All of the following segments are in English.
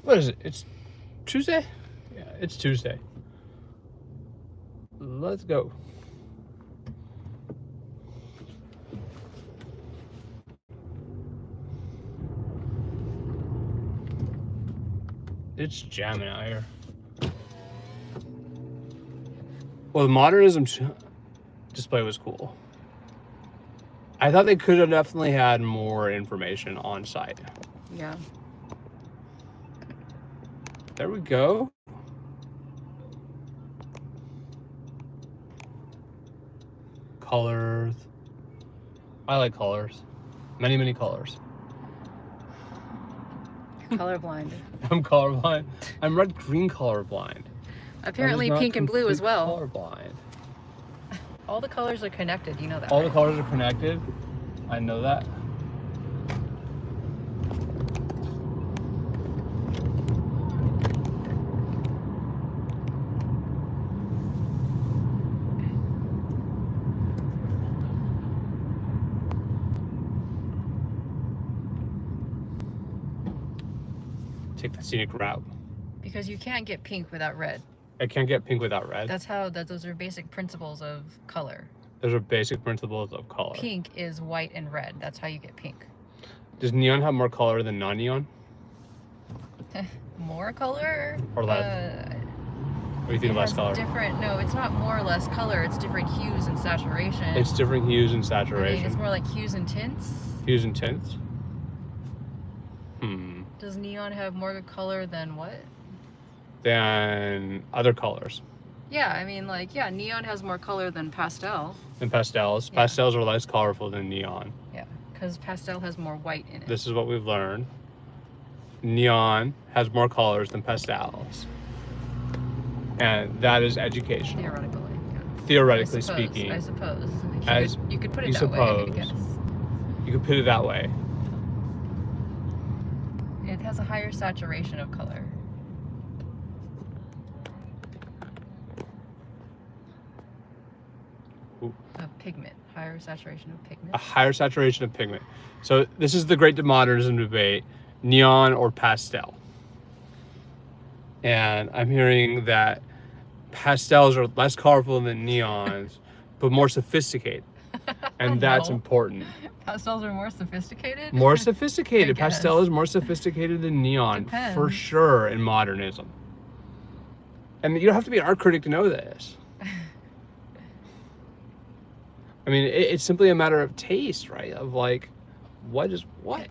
What is it? It's Tuesday? Yeah, it's Tuesday. Let's go. It's jamming out here. Well, the modernism display was cool. I thought they could have definitely had more information on site. Yeah. There we go. Colors. I like colors. Many, many colors. Colorblind. I'm colorblind. I'm red-green colorblind. Apparently pink and blue as well. Colorblind. All the colors are connected, you know that. All right? the colors are connected. I know that. Take the scenic route. Because you can't get pink without red. I can't get pink without red. Those are basic principles of color. Those are basic principles of color. Pink is white and red. That's how you get pink. Does neon have more color than non-neon? More color? Or less? What do you think of less color? No, it's not more or less color. It's different hues and saturation. It's different hues and saturation. I mean, it's more like hues and tints. Hues and tints? Does neon have more color than what? Than other colors. Yeah, I mean, neon has more color than pastel. Than pastels. Yeah. Pastels are less colorful than neon. Yeah, because pastel has more white in it. This is what we've learned. Neon has more colors than pastels. And that is education. Theoretically, yeah. Theoretically speaking. I suppose. You could put it that way, I guess. You could put it that way. It has a higher saturation of color. Ooh. Of pigment. Higher saturation of pigment. A higher saturation of pigment. So this is the great modernism debate. Neon or pastel. And I'm hearing that pastels are less colorful than neons, but more sophisticated. And that's important. Pastels are more sophisticated? More sophisticated. Pastel is more sophisticated than neon. Depends. For sure in modernism. And you don't have to be an art critic to know this. I mean, it's simply a matter of taste, right? Of like, what is what?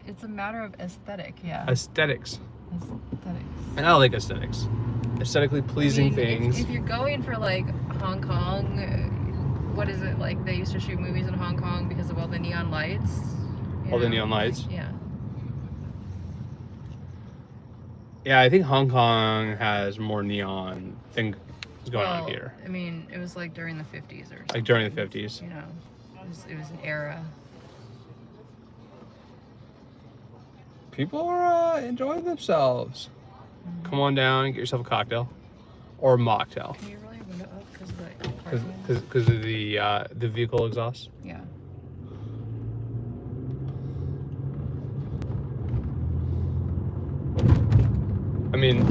It's a matter of aesthetic, yeah. Aesthetics. Aesthetics. And I like aesthetics. Aesthetically pleasing things. If you're going for like Hong Kong, what is it, like they used to shoot movies in Hong Kong because of all the neon lights? The neon lights? Yeah. Yeah, I think Hong Kong has more neon things going on here. I mean, it was like during the 50s or something. Like during the 50s. You know, it was an era. People are enjoying themselves. Mm-hmm. Come on down and get yourself a cocktail. Or a mocktail. Can you roll your window up because of the parking? Because of the vehicle exhaust? Yeah. I mean,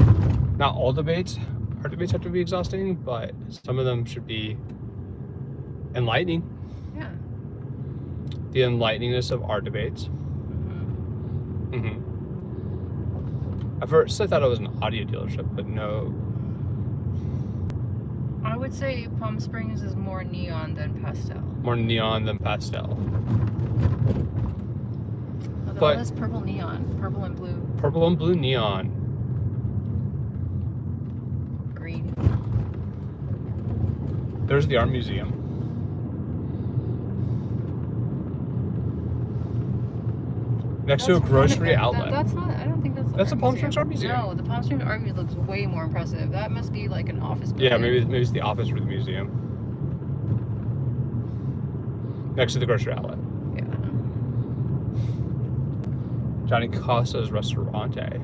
not all debates. Our debates have to be exhausting, but some of them should be enlightening. Yeah. The enlighteningness of our debates. At first I thought it was an audio dealership, but no. I would say Palm Springs is more neon than pastel. More neon than pastel. Although it has purple neon. Purple and blue. Purple and blue neon. Green. There's the art museum. Next to a grocery outlet. That's not, I don't think that's That's the Palm Springs Art Museum. No, the Palm Springs Art Museum looks way more impressive. That must be like an office building. Yeah, maybe it's the office or the museum. Next to the grocery outlet. Yeah. Johnny Costa's Restaurante.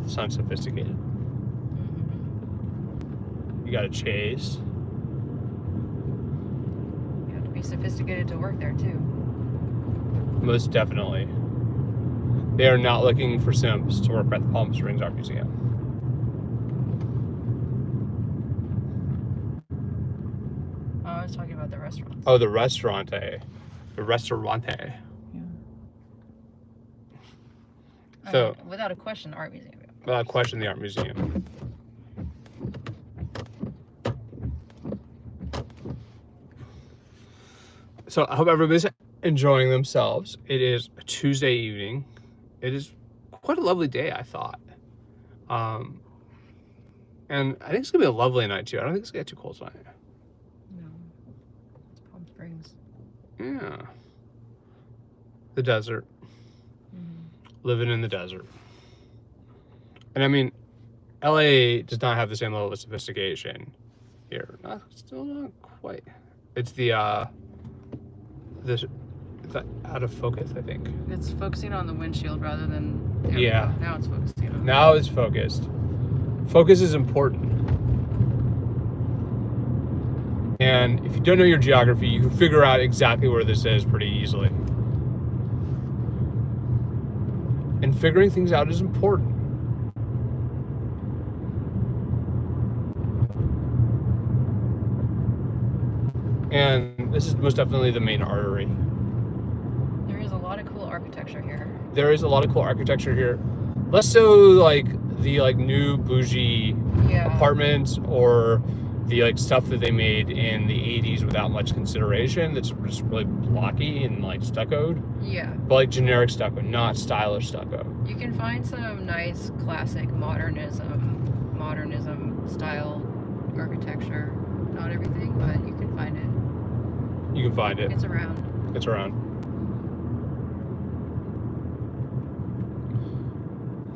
Sounds sophisticated. Mm-hmm. You got a Chase. You have to be sophisticated to work there too. Most definitely. They are not looking for simps to work at the Palm Springs Art Museum. Oh, I was talking about the restaurants. Oh, the restaurante. The restaurante. Yeah. So, without a question, art museum. without question, the art museum. So I hope everybody's enjoying themselves. It is a Tuesday evening. It is quite a lovely day, I thought. And I think it's gonna be a lovely night too. I don't think it's gonna get too cold tonight. No. It's Palm Springs. Yeah. The desert. Living in the desert. And I mean, LA does not have the same level of sophistication here. Still not quite. It's the out of focus, I think. It's focusing on the windshield rather than... Yeah. Now it's focusing on... Now it's focused. Focus is important. And if you don't know your geography, you can figure out exactly where this is pretty easily. And figuring things out is important. And this is most definitely the main artery. There is a lot of cool architecture here. There is a lot of cool architecture here. Less so like the new bougie apartments or the stuff that they made in the 80s without much consideration. That's just really blocky and stuccoed. Yeah. But generic stucco, not stylish stucco. You can find some nice classic modernism style architecture. Not everything, but you can find it. You can find it. It's around. It's around.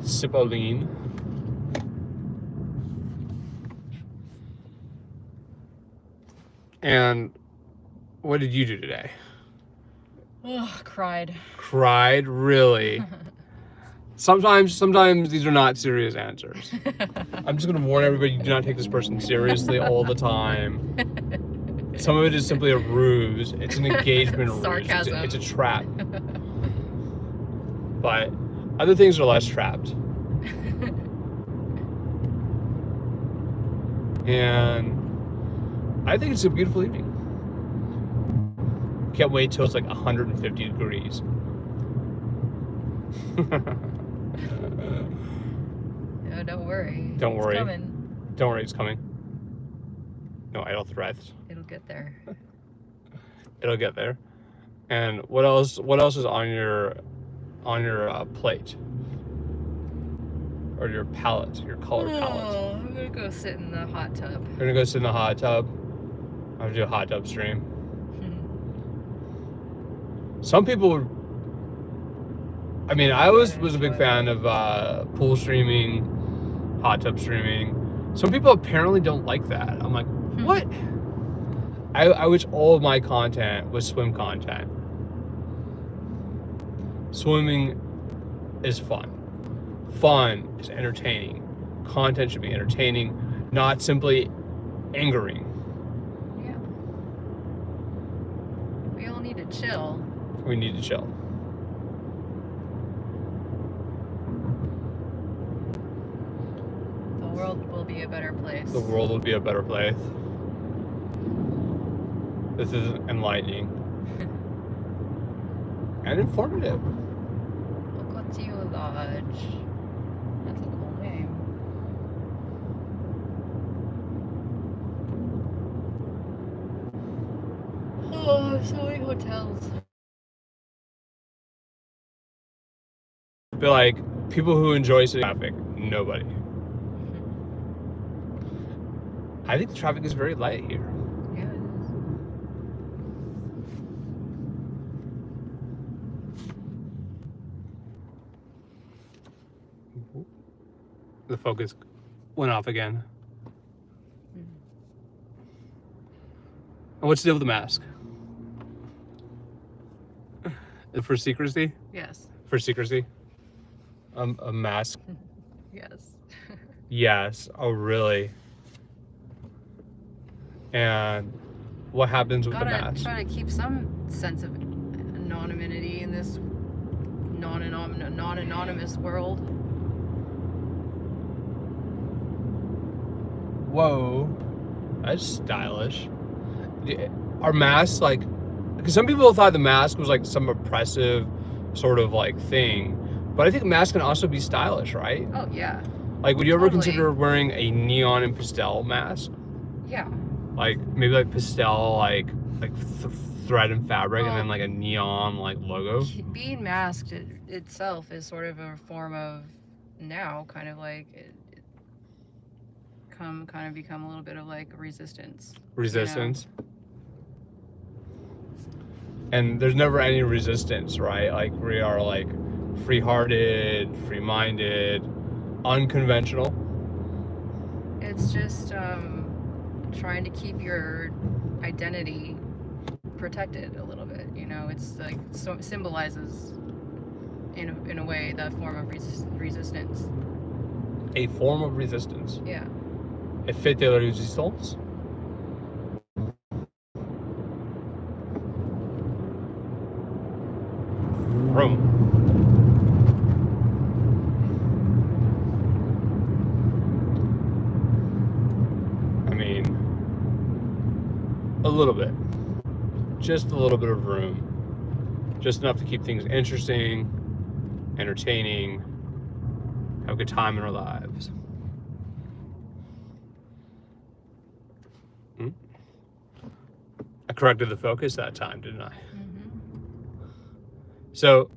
Cipollini. And what did you do today? Ugh, cried. Cried? Really? Sometimes these are not serious answers. I'm just going to warn everybody, do not take this person seriously all the time. Some of it is simply a ruse. It's an engagement ruse. Sarcasm. It's a trap. But other things are less trapped. And I think it's a beautiful evening. Can't wait till it's 150 degrees. No, don't worry. Don't worry. It's coming. Don't worry, it's coming. No idle threats. It'll get there. It'll get there. And what else is on your plate? Or your palette, your color palette? I'm gonna go sit in the hot tub. You're gonna go sit in the hot tub? I'm gonna do a hot tub stream. Some people would... I mean, I was a big fan of pool streaming, hot tub streaming. Some people apparently don't like that. I'm like, what? I wish all of my content was swim content. Swimming is fun. Fun is entertaining. Content should be entertaining, not simply angering. Yeah. We all need to chill. We need to chill. The world will be a better place. The world will be a better place. This is enlightening. And informative. Ocotillo Lodge. That's a cool name. Oh, so many hotels. But people who enjoy city traffic, nobody. I think the traffic is very light here. Yeah, it is. The focus went off again. And what's the deal with the mask? For secrecy? Yes. For secrecy? A mask? Yes. Yes. Oh, really? And what happens with the Gotta mask? try to keep some sense of anonymity in this non-anonymous world. Whoa, that's stylish. Are masks like? Because some people thought the mask was like some oppressive sort of like thing, but I think masks can also be stylish, right? Oh yeah. Like, would you ever Totally. consider wearing a neon and pastel mask? Yeah. Like maybe like pastel, like thread and fabric, Well, and then like a neon like logo. Being masked itself is sort of a form of now kind of like become a little bit of like resistance. Resistance. You know? And there's never any resistance, right? Like we are like free-hearted, free-minded, unconventional. It's just trying to keep your identity protected a little bit, you know. It's like symbolizes in a way that form of resistance. A form of resistance. Yeah. A fait de la résistance. Room. I mean, a little bit. Just a little bit of room. Just enough to keep things interesting, entertaining, have a good time in our lives. I corrected the focus that time, didn't I? So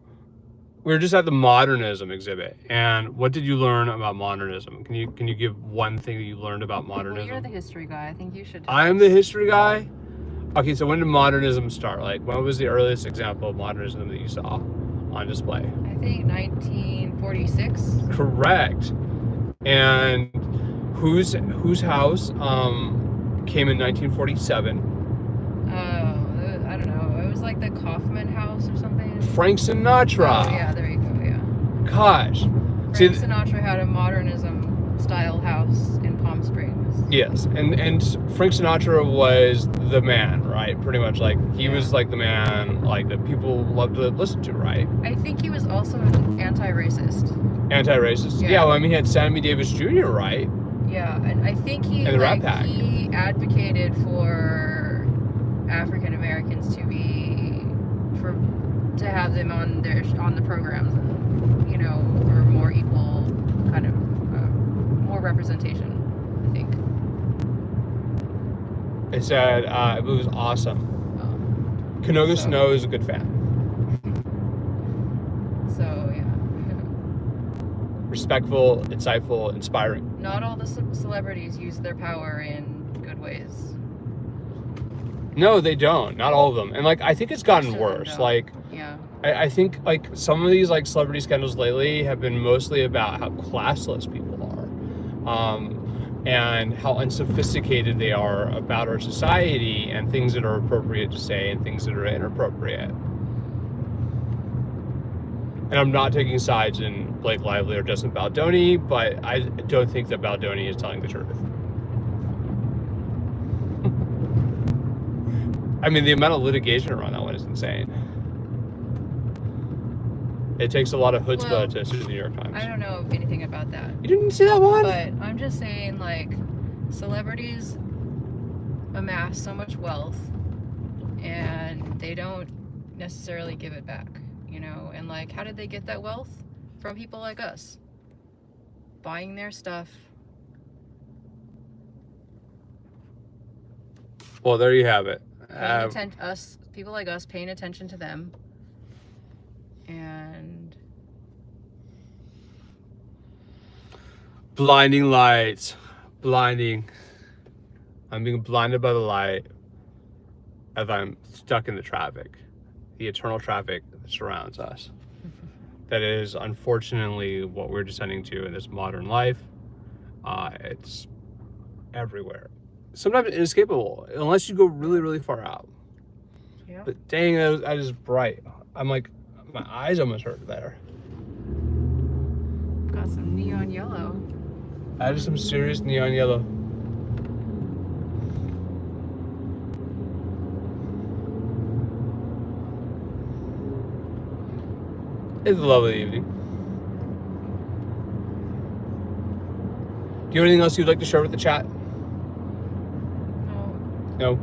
we were just at the modernism exhibit, and what did you learn about modernism? Can you give one thing that you learned about modernism? Well, you're the history guy. I think you should. I'm the history guy? Okay, so when did modernism start? Like, when was the earliest example of modernism that you saw on display? I think 1946. Correct. And whose house came in 1947? I don't know. It was like the Kaufman House or something. Frank Sinatra. Oh, yeah, there you go, yeah. Gosh. Frank Sinatra had a modernism style house in Palm Springs. Yes, and Frank Sinatra was the man, right? Pretty much, like, he was like the man, like, that people loved to listen to, right? I think he was also anti-racist. Anti-racist? Yeah, well, I mean, he had Sammy Davis Jr., right? Yeah, and I think he advocated for African Americans to have them on the programs, and, you know, for more equal kind of more representation, I think. It said it was awesome. Canoga Snow is a good fan. So yeah. Respectful, insightful, inspiring. Not all the celebrities use their power in good ways. No, they don't. Not all of them. And like, I think it's gotten worse. Like, yeah. I think like some of these like celebrity scandals lately have been mostly about how classless people are, and how unsophisticated they are about our society and things that are appropriate to say and things that are inappropriate. And I'm not taking sides in Blake Lively or Justin Baldoni, but I don't think that Baldoni is telling the truth. I mean, the amount of litigation around that one is insane. It takes a lot of chutzpah to sue the New York Times. I don't know anything about that. You didn't see that one? But I'm just saying, like, celebrities amass so much wealth and they don't necessarily give it back, you know? And, like, how did they get that wealth? From people like us. Buying their stuff. Well, there you have it. People like us paying attention to them. And blinding lights, blinding. I'm being blinded by the light as I'm stuck in the traffic, the eternal traffic that surrounds us. That is unfortunately what we're descending to in this modern life. It's everywhere. Sometimes inescapable, unless you go really, really far out. Yeah. But dang, that is bright. I'm like, my eyes almost hurt there. Got some neon yellow. That is some serious neon yellow. It's a lovely evening. Do you have anything else you'd like to share with the chat? No.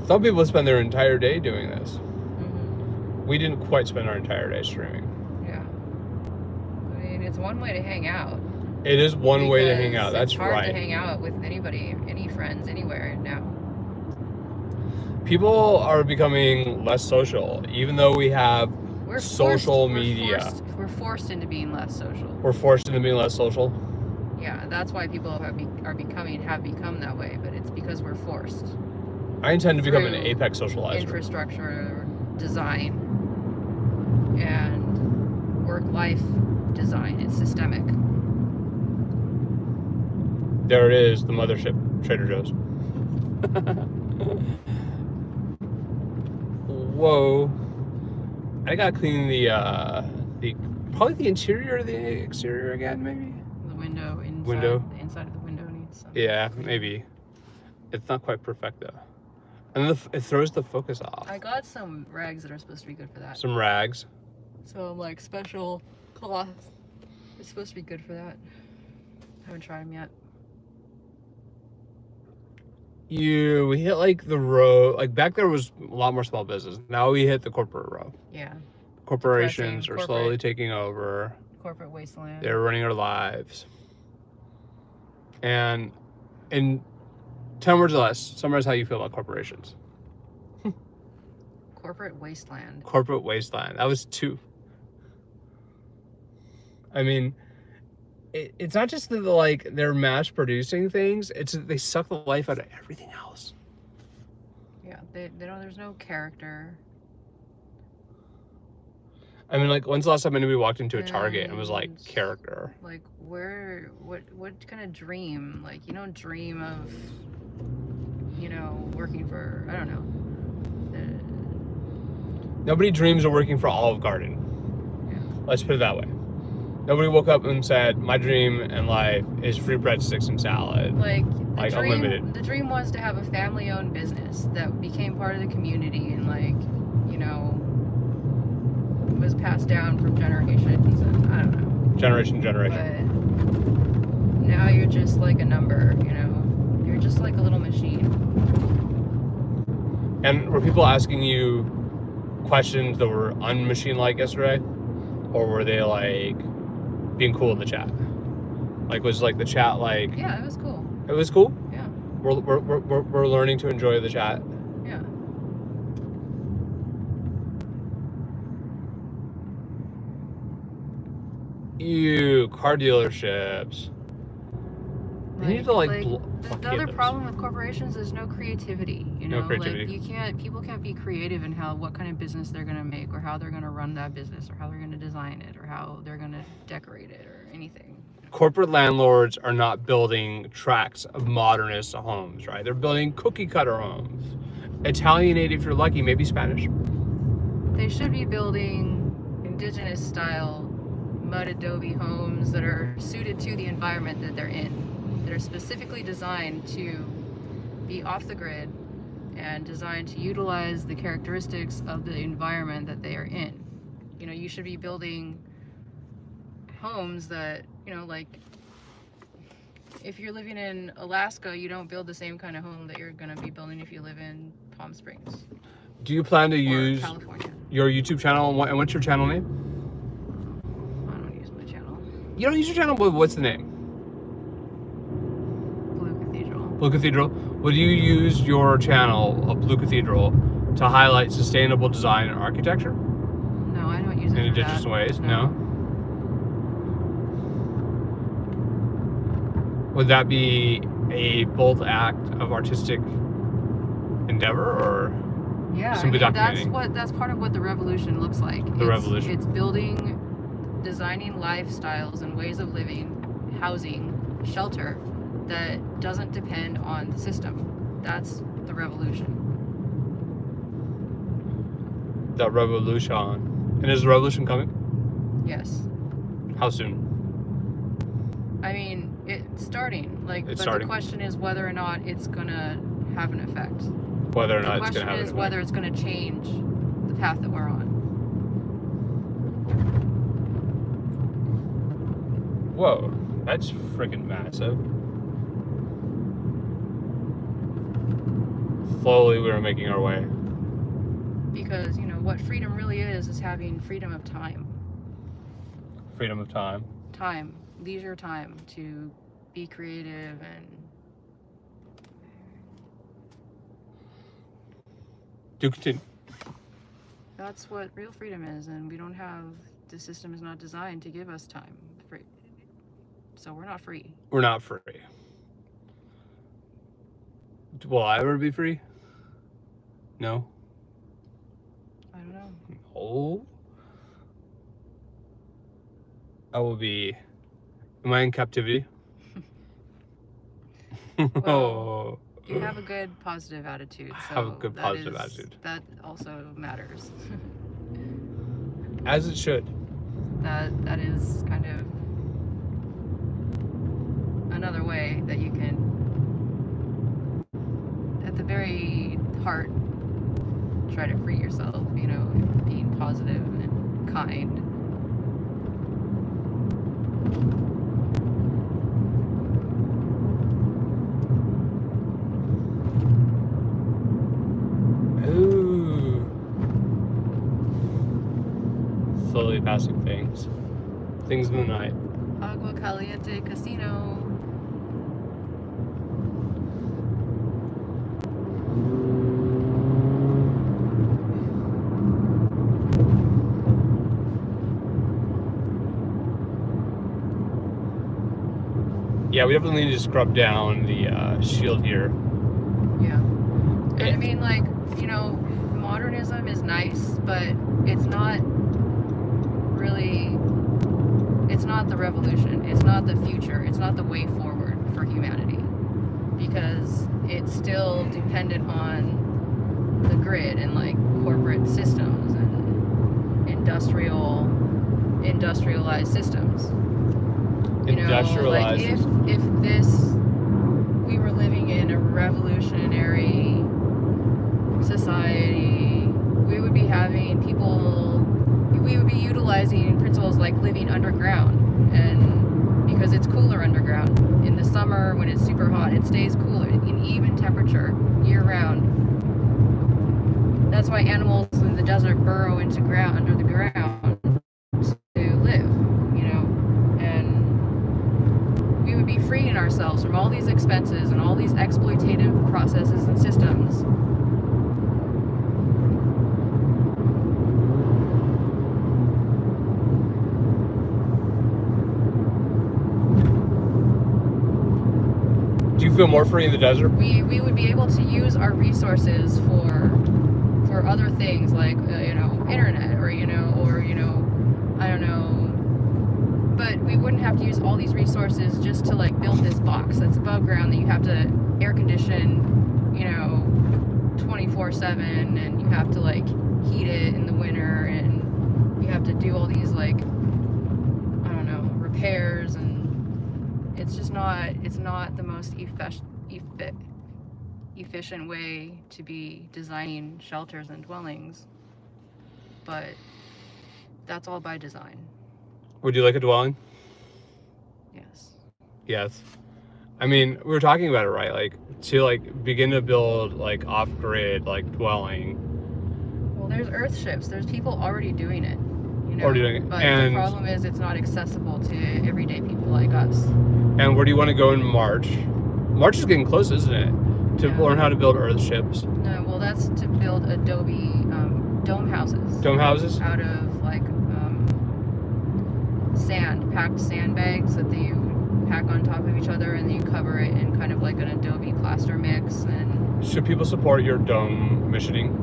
Some people spend their entire day doing this. Mm-hmm. We didn't quite spend our entire day streaming. Yeah. I mean, it's one way to hang out. It is one way to hang out. That's it's hard right. to hang out with anybody, any friends, anywhere now. People are becoming less social, even though we have social media. We're forced into being less social. We're forced into being less social. Yeah, that's why people have become that way, but it's because we're forced. I intend to become an apex socializer. Infrastructure design and work-life design. It's systemic. There it is, the mothership, Trader Joe's. Whoa. I gotta clean probably the interior or the exterior again, maybe? The window. The inside of the window needs some. Yeah, maybe. It's not quite perfecto. And then it throws the focus off. I got some rags that are supposed to be good for that. Some rags. So like special cloth. It's supposed to be good for that. Haven't tried them yet. We hit like the row, like back there was a lot more small business. Now we hit the corporate row. Yeah. Corporations are slowly taking over. Corporate wasteland. They're running our lives. And in 10 words or less, summarize how you feel about corporations. Corporate wasteland. Corporate wasteland. That was 2. I mean, it's not just that they're mass producing things, it's that they suck the life out of everything else. Yeah, they don't, there's no character. I mean, like, when's the last time anybody walked into a Target and was like, character? Like, what kind of dream? Like, you don't dream of, working for, I don't know. Nobody dreams of working for Olive Garden. Yeah. Let's put it that way. Nobody woke up and said, my dream in life is free breadsticks and salad. Like unlimited. The dream was to have a family-owned business that became part of the community and, was passed down from generations and I don't know. Generation. But now you're just like a number, You're just like a little machine. And were people asking you questions that were unmachine-like yesterday? Or were they being cool in the chat? Was the chat Yeah, it was cool. It was cool? Yeah. We're learning to enjoy the chat. Yeah. Car dealerships. They need to the other problem with corporations is no creativity. No creativity. People can't be creative in what kind of business they're gonna make, or how they're gonna run that business, or how they're gonna design it, or how they're gonna decorate it, or anything. Corporate landlords are not building tracts of modernist homes, right? They're building cookie cutter homes. Italianate if you're lucky, maybe Spanish. They should be building indigenous style mud adobe homes that are suited to the environment that they're in, that are specifically designed to be off the grid and designed to utilize the characteristics of the environment that they are in. You should be building homes that, if you're living in Alaska, you don't build the same kind of home that you're going to be building if you live in Palm Springs. Do you plan to use California. Your YouTube channel, and what's your channel name? You don't use your channel, but what's the name? Blue Cathedral. Would you use your channel of Blue Cathedral to highlight sustainable design and architecture? No, I don't use it in indigenous ways. No. Would that be a bold act of artistic endeavor, or simply documenting? That's part of what the revolution looks like. Revolution. It's designing lifestyles and ways of living, housing, shelter that doesn't depend on the system. That's the revolution. The revolution. And is the revolution coming? Yes. How soon? I mean, it's starting. Starting. The question is whether or not it's gonna have an effect. Whether or not it's gonna have an effect. The question is whether it's gonna change the path that we're on. Whoa, that's freaking massive. Slowly we are making our way. Because, you know, what freedom really is having freedom of time. Freedom of time. Time, leisure time to be creative and... Do continue. That's what real freedom is, and we don't have... The system is not designed to give us time. Free. So we're not free. We're not free. Will I ever be free? No. I don't know. Oh. I will be. Am I in captivity? Well, you have a good positive attitude. So have a good positive attitude. That also matters. As it should. That is kind of another way that you can, at the very heart, try to free yourself, you know, being positive and kind. Ooh. Slowly passing things. Things in the night. Agua Caliente Casino. Yeah, we definitely need to scrub down the shield here. Yeah. And I mean, like, you know, modernism is nice, but it's not really, it's not the revolution. It's not the future. It's not the way forward for humanity. Because it's still dependent on the grid and, like, corporate systems and industrialized systems. You know, like if we were living in a revolutionary society, we would be having we would be utilizing principles like living underground, and because it's cooler underground. In the summer when it's super hot, it stays cooler in even temperature year round. That's why animals in the desert burrow under the ground to live, you know, and we would be freeing ourselves from all these expenses and all these exploitative processes and systems. Do you feel more free in the desert? We would be able to use our resources for other things like you know, internet or you know I don't know, but we wouldn't have to use all these resources just to like build this box that's above ground that you have to air condition, you know, 24/7, and you have to like heat it in the winter, and you have to do all these like, I don't know, repairs, and it's not the most efficient way to be designing shelters and dwellings, but that's all by design. Would you like a dwelling? Yes. Yes. I mean, we were talking about it, right? Like, to like begin to build like off-grid like dwelling. Well, there's earthships. There's people already doing it. You know? Already doing it. But And the problem is it's not accessible to everyday people like us. And where do you want to go in March? March is getting close, isn't it? To learn how to build earthships. No, well, that's to build Adobe dome houses. Dome houses? Out of like packed sandbags that you pack on top of each other, and then you cover it in kind of like an Adobe plaster mix. And should people support your dome missioning?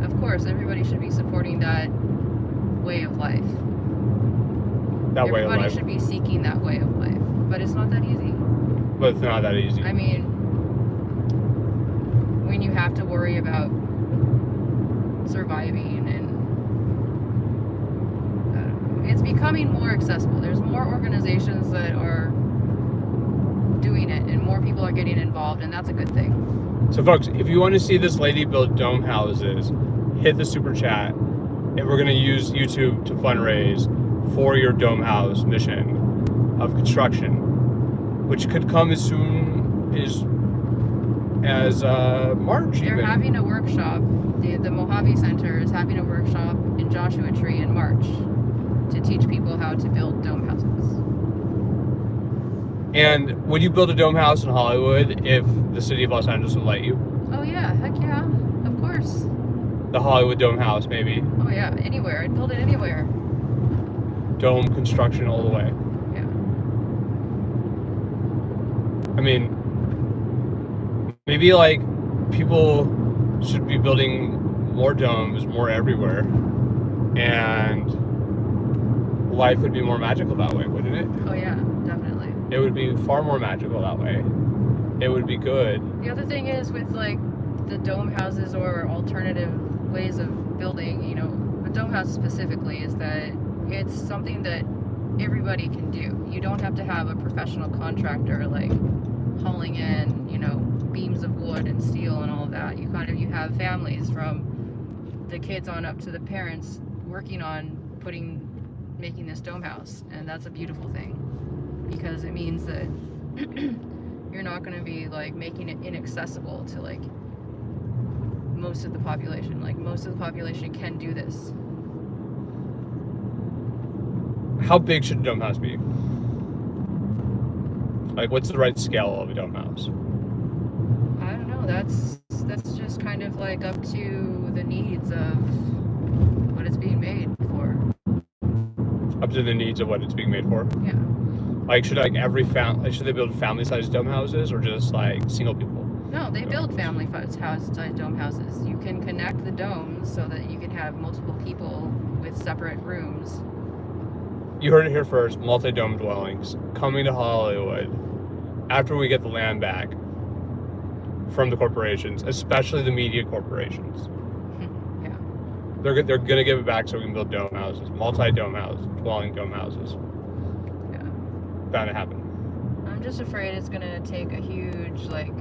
Of course, everybody should be supporting that way of life. Everybody should be seeking that way of life, but it's not that easy. But it's not that easy. I mean, when you have to worry about surviving, and it's becoming more accessible. There's more organizations that are doing it, and more people are getting involved, and that's a good thing. So folks, if you want to see this lady build dome houses, hit the super chat, and we're going to use YouTube to fundraise for your dome house mission of construction, which could come as soon as March. They're having a workshop. The Mojave Center is having a workshop in Joshua Tree in March to teach people how to build dome houses. And would you build a dome house in Hollywood if the city of Los Angeles would let you? Oh yeah, heck yeah, of course. The Hollywood dome house, maybe. Oh yeah, anywhere. I'd build it anywhere. Dome construction all the way. Yeah. I mean, maybe like people should be building more domes more everywhere, and life would be more magical that way, wouldn't it? Oh yeah, definitely. It would be far more magical that way. It would be good. The other thing is with like the dome houses or alternative ways of building, you know, with dome houses specifically, is that it's something that everybody can do. You don't have to have a professional contractor like hauling in, you know, beams of wood and steel and all of that. You have families from the kids on up to the parents working on making this dome house, and that's a beautiful thing, because it means that you're not going to be like making it inaccessible to like most of the population. Like most of the population can do this. How big should a dome house be? Like, what's the right scale of a dome house? I don't know. That's just kind of like up to the needs of what it's being made for. Up to the needs of what it's being made for? Yeah. Like, should should they build family-sized dome houses or just like single people? No, they build family-sized dome houses. You can connect the domes so that you can have multiple people with separate rooms. You heard it here first. Multi-dome dwellings coming to Hollywood after we get the land back from the corporations, especially the media corporations. Yeah. They're gonna give it back so we can build dome houses, multi-dome houses, dwelling dome houses. Yeah. Bound to happen. I'm just afraid it's gonna take a huge, like,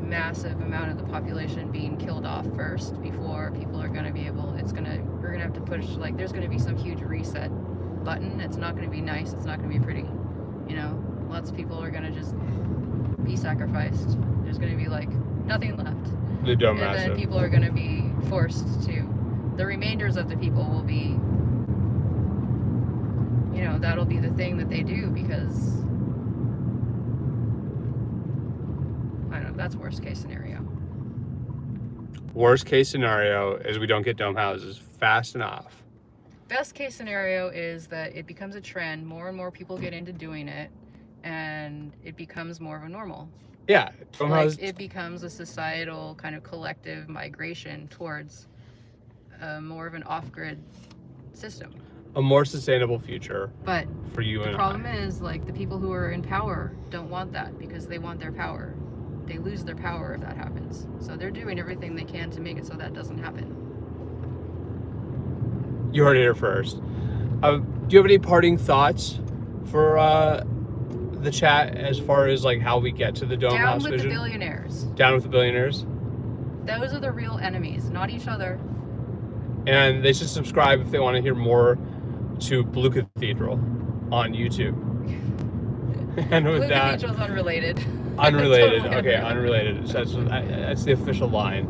massive amount of the population being killed off first before people are gonna be able. We're gonna have to push, like, there's gonna be some huge reset button. It's not gonna be nice. It's not gonna be pretty. You know, lots of people are gonna just be sacrificed. There's gonna be like nothing left. The dome and massive. Then people are gonna be forced to. The remainders of the people will be. You know, that'll be the thing that they do, because I don't know. That's worst case scenario. Worst case scenario is we don't get dome houses fast enough. Best case scenario is that it becomes a trend. More and more people get into doing it, and it becomes more of a normal. Yeah, dome houses. It becomes a societal kind of collective migration towards more of an off-grid system. A more sustainable future. But for you and I. The problem is, like, the people who are in power don't want that, because they want their power. They lose their power if that happens. So they're doing everything they can to make it so that doesn't happen. You heard it here first. Do you have any parting thoughts for the chat as far as like how we get to the dome house vision? Down with the billionaires. Down with the billionaires. Those are the real enemies, not each other. And they should subscribe if they want to hear more to Blue Cathedral on YouTube. And with Blue that, Cathedral's unrelated. Unrelated. Totally Okay, unrelated. So that's the official line.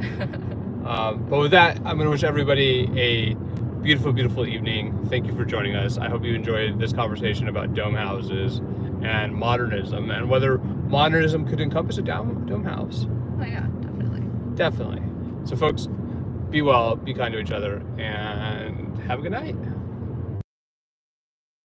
But with that, I'm going to wish everybody a beautiful, beautiful evening. Thank you for joining us. I hope you enjoyed this conversation about dome houses and modernism, and whether modernism could encompass a dome house. Oh yeah, definitely. Definitely. So folks, be well, be kind to each other, and have a good night.